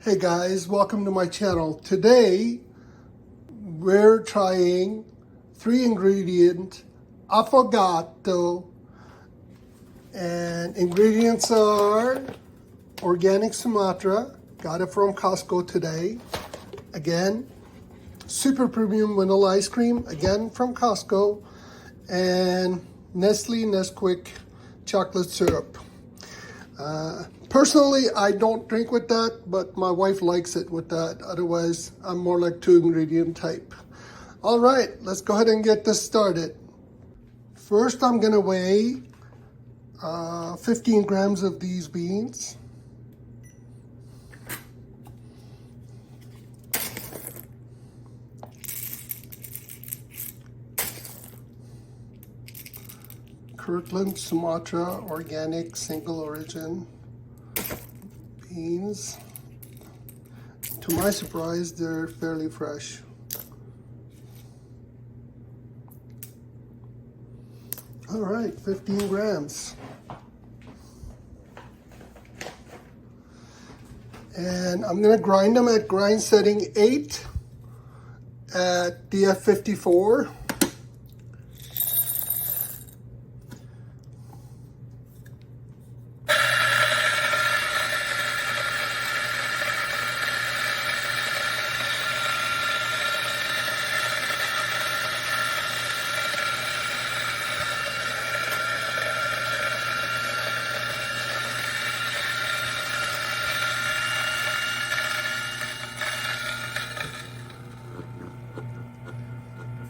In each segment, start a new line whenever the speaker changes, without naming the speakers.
Hey guys, welcome to my channel. Today we're trying 3-ingredient Affogato, and ingredients are organic Sumatra, got it from Costco today. Again, super premium vanilla ice cream, again from Costco, and Nesquik chocolate syrup. Personally, I don't drink with that, but my wife likes it with that. Otherwise, I'm more like 2-ingredient type. All right, let's go ahead and get this started. First, I'm gonna weigh 15 grams of these beans. Kirkland Sumatra organic single origin beans. To my surprise, they're fairly fresh. All right, 15 grams. And I'm gonna grind them at grind setting 8 at DF54.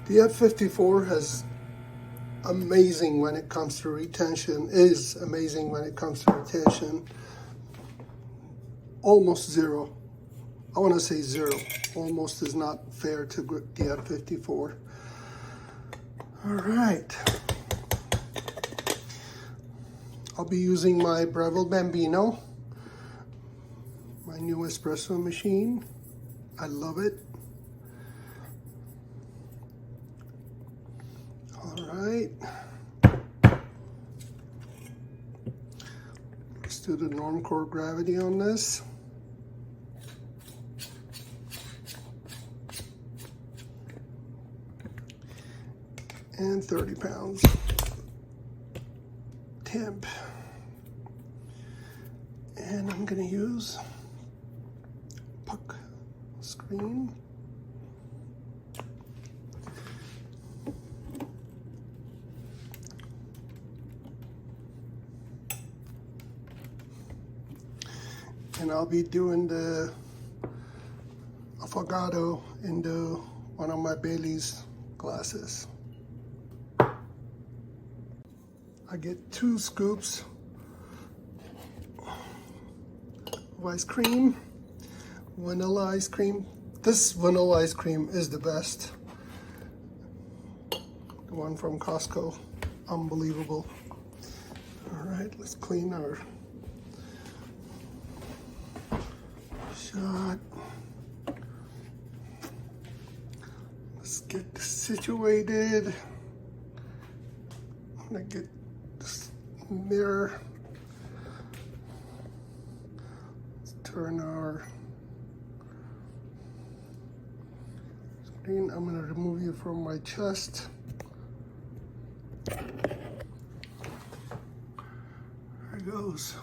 The F54 is amazing when it comes to retention, almost zero. I want to say zero. Almost is not fair to the F54. All right. I'll be using my Breville Bambino, my new espresso machine. I love it. All right, let's do the norm core gravity on this. And 30 pounds temp. And I'm gonna use puck screen. And I'll be doing the Affogato into one of my Baily's glasses. I get 2 scoops of ice cream, vanilla ice cream. This vanilla ice cream is the best. The one from Costco, unbelievable. All right, let's clean our shot. Let's get this situated. I'm gonna get this mirror. Let's turn our screen. I'm gonna remove you from my chest. There it goes.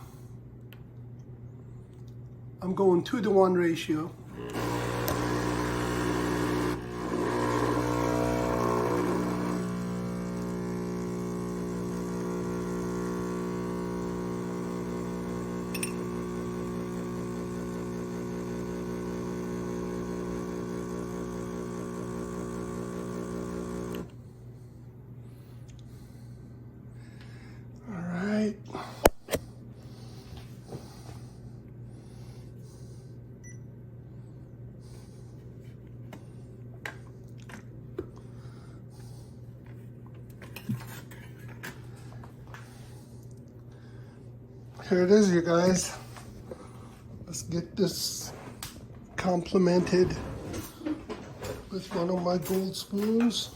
I'm going 2-to-1 ratio. All right. Here it is, you guys. Let's get this complemented with one of my gold spoons.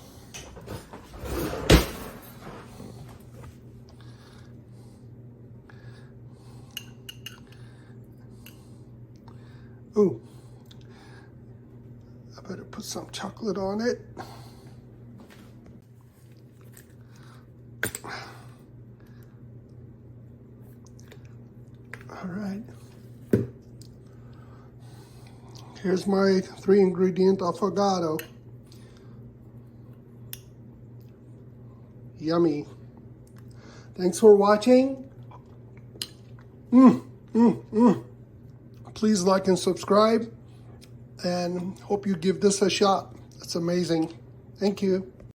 Ooh, I better put some chocolate on it. All right. Here's my 3-ingredient affogato. Yummy. Thanks for watching. Please like and subscribe, and hope you give this a shot. It's amazing. Thank you.